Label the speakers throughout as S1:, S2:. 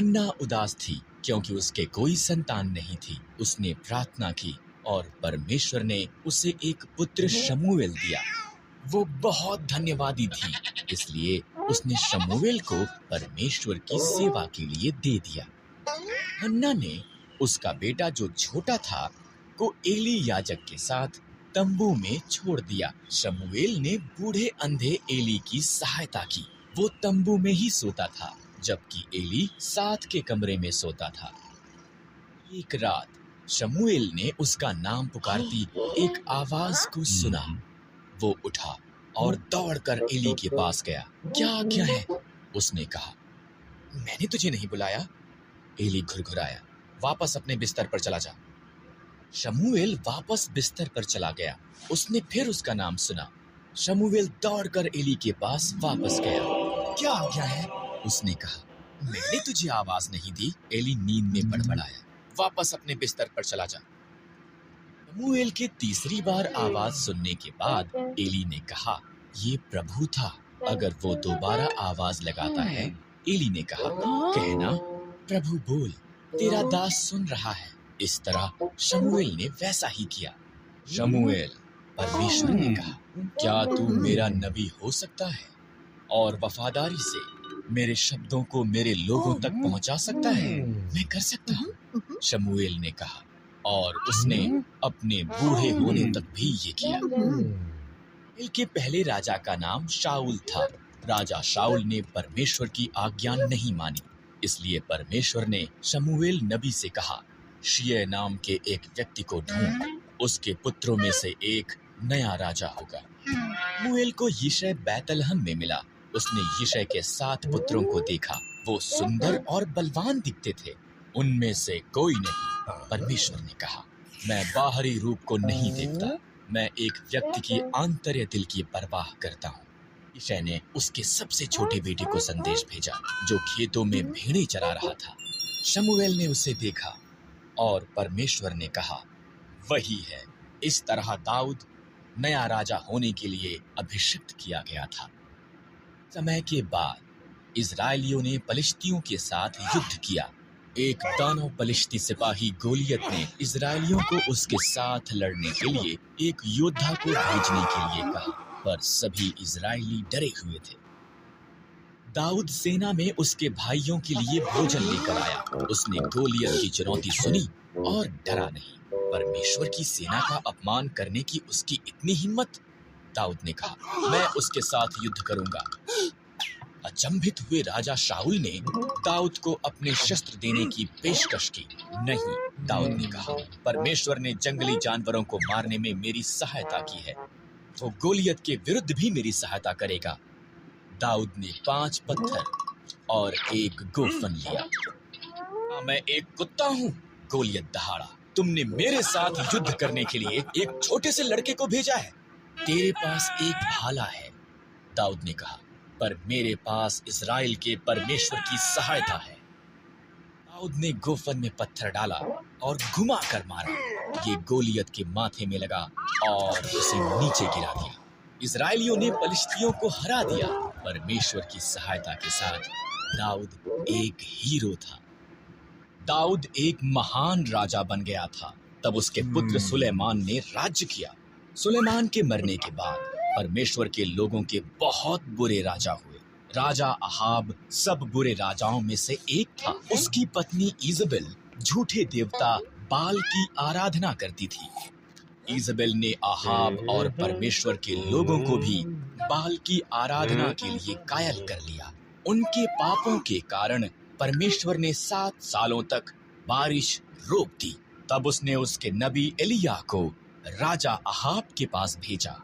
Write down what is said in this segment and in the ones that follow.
S1: हन्ना उदास थी क्योंकि उसके कोई संतान नहीं थी। उसने प्रार्थना की और परमेश्वर ने उसे एक पुत्र शमूएल दिया। वो बहुत धन्यवादी थी, इसलिए उसने शमूएल को परमेश्वर की सेवा के लिए दे दिया। हन्ना ने उसका बेटा जो छोटा था को एली याजक के साथ तंबू में छोड़ दिया। शमूएल ने बूढ़े अंधे एली की सहायता की। वो तंबू में ही सोता था, जबकि एली साथ के कमरे में सोता था। एक रात शमूएल ने उसका नाम पुकारती एक आवाज को सुना। वो उठा और दौड़कर एली के पास गया। क्या आज्ञा है? उसने कहा। मैंने तुझे नहीं बुलाया। एली घुरघुराया। वापस अपने बिस्तर पर चला जा। शमूएल वापस बिस्तर पर चला गया। उसने फिर उसका नाम सुना। शमूएल दौड़कर एली के पास वापस गया। क्या आज्ञा है? उसने कहा। मैंने तुझे आवाज नहीं दी। एली नींद में बड़बड़ाया। वापस अपने बिस्तर पर चला जा। शमूएल के तीसरी बार आवाज सुनने के बाद एली ने कहा, ये प्रभु था। अगर वो दोबारा आवाज लगाता है। एली ने कहा, कहना, प्रभु बोल, तेरा दास सुन रहा है। इस तरह शमूएल ने वैसा ही किया। शमूएल, परमेश्वर ने कहा, क्या तू मेरा नबी हो सकता है और वफादारी से मेरे शब्दों को मेरे लोगों तक पहुंचा सकता है? मैं कर सकता हूँ, शमूएल ने कहा, और उसने अपने बूढ़े होने तक भी ये किया। इस्राएल के पहले राजा का नाम शाऊल था। राजा शाऊल ने परमेश्वर की आज्ञा नहीं मानी, इसलिए परमेश्वर ने शमूएल नबी से कहा, शिय नाम के एक व्यक्ति को ढूंढ, उसके पुत्रों में से एक नया राजा होगा। शमूएल को यिशै बैतलहम में मिला। उसने यिशै के 7 पुत्रों को देखा। वो सुंदर और बलवान दिखते थे। उनमें से कोई नहीं। परमेश्वर ने कहा, मैं बाहरी रूप को नहीं देखता, मैं एक व्यक्ति की आंतर्य दिल की परवाह करता हूँ। यिशै ने उसके सबसे छोटे बेटे को संदेश भेजा, जो खेतों में भेड़ें चरा रहा था। शमूएल ने उसे देखा और परमेश्वर ने कहा, वही है। इस तरह दाऊद नया राजा होने के लिए अभिषिक्त किया गया था। समय के बाद इजरायलियों ने पलिश्तियों के साथ युद्ध किया। एक दानव पलिश्ती सिपाही गोलियत ने इजरायलियों को उसके साथ लड़ने के लिए एक योद्धा को भेजने के लिए कहा, पर सभी इजरायली डरे हुए थे। दाऊद सेना में उसके भाइयों के लिए भोजन लेकर आया। उसने गोलियत की चुनौती सुनी और डरा नहीं। परमेश्वर की सेना का अपमान करने की उसकी इतनी हिम्मत। दाऊद ने कहा, मैं उसके साथ युद्ध करूंगा। अचंभित हुए राजा शाऊल ने दाऊद को अपने शस्त्र देने की पेशकश की। नहीं, दाऊद ने कहा, परमेश्वर ने जंगली जानवरों को मारने में मेरी सहायता की है, वो गोलियत के विरुद्ध भी मेरी सहायता करेगा। दाऊद ने 5 पत्थर और एक गोफन लिया। मैं एक कुत्ता हूँ, गोलियत दहाड़ा। तुमने मेरे साथ युद्ध करने के लिए एक छोटे से लड़के को भेजा है। तेरे पास एक भाला है, दाऊद ने कहा, पर मेरे पास इस्राएल के परमेश्वर की सहायता है। दाऊद ने गोफन में पत्थर डाला और घुमा कर मारा। ये गोलियत के माथे में लगा और उसे नीचे गिरा दिया। इजरायलियों ने पलिश्तियों को हरा दिया। परमेश्वर की सहायता के साथ दाऊद एक हीरो था। दाऊद एक महान राजा बन गया था। तब उसके पुत्र सुलेमान ने राज्य किया। सुलेमान के मरने के बाद परमेश्वर के लोगों के बहुत बुरे राजा हुए। राजा अहाब सब बुरे राजाओं में से एक था। उसकी पत्नी इजबेल झूठे देवता बाल की आराधना करती थी। इजबेल ने अहाब और परमेश्वर के लोगों को भी बाल की आराधना के लिए कायल कर लिया। उनके पापों के कारण परमेश्वर ने 7 सालों तक बारिश रोक दी। तब उसने उसके नबी एलिया को राजा अहाब के पास भेजा।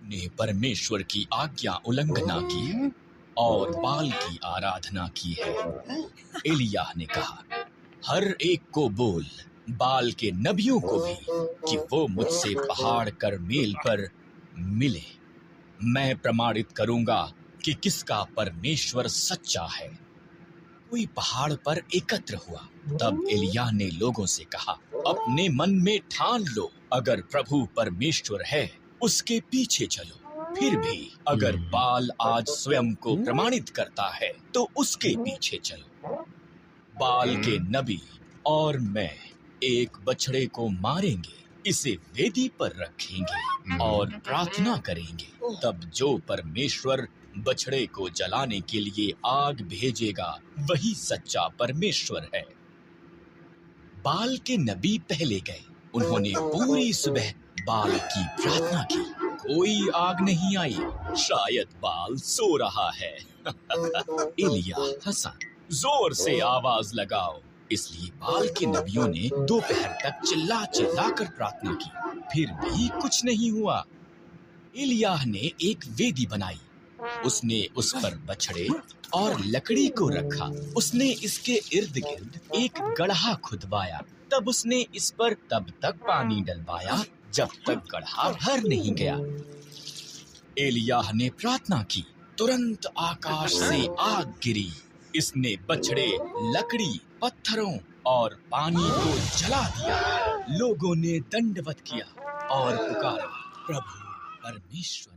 S1: ने परमेश्वर की आज्ञा उल्लंघना की और बाल की आराधना की है। एलिया ने कहा, हर एक को बोल, बाल के नबियों को भी, कि वो मुझसे पहाड़ करमेल पर मिले। मैं प्रमाणित करूंगा कि किसका परमेश्वर सच्चा है। कोई पहाड़ पर एकत्र हुआ। तब एलिय्याह ने लोगों से कहा, अपने मन में ठान लो, अगर प्रभु परमेश्वर है उसके पीछे चलो। फिर भी अगर बाल आज स्वयं को प्रमाणित करता है तो उसके पीछे चलो। बाल के नबी और मैं एक बछड़े को मारेंगे, इसे वेदी पर रखेंगे और प्रार्थना करेंगे। तब जो परमेश्वर बछड़े को जलाने के लिए आग भेजेगा वही सच्चा परमेश्वर है। बाल के नबी पहले गए। उन्होंने पूरी सुबह बाल की प्रार्थना की। कोई आग नहीं आई। शायद बाल सो रहा है। एलिय्याह हंसा। जोर से आवाज लगाओ। इसलिए बाल के नबियों ने दोपहर तक चिल्ला चिल्ला कर प्रार्थना की, फिर भी कुछ नहीं हुआ। एलिय्याह ने एक वेदी बनाई। उसने उस पर बछड़े और लकड़ी को रखा। उसने इसके इर्द गिर्द एक गड्ढा खुदवाया। तब उसने इस पर तब तक पानी डलवाया जब तक गड्ढा भर नहीं गया। एलिय्याह ने प्रार्थना की। तुरंत आकाश से आग गिरी। इसने बछड़े, लकड़ी, पत्थरों और पानी को जला दिया। लोगों ने दंडवत किया और पुकारा, प्रभु परमेश्वर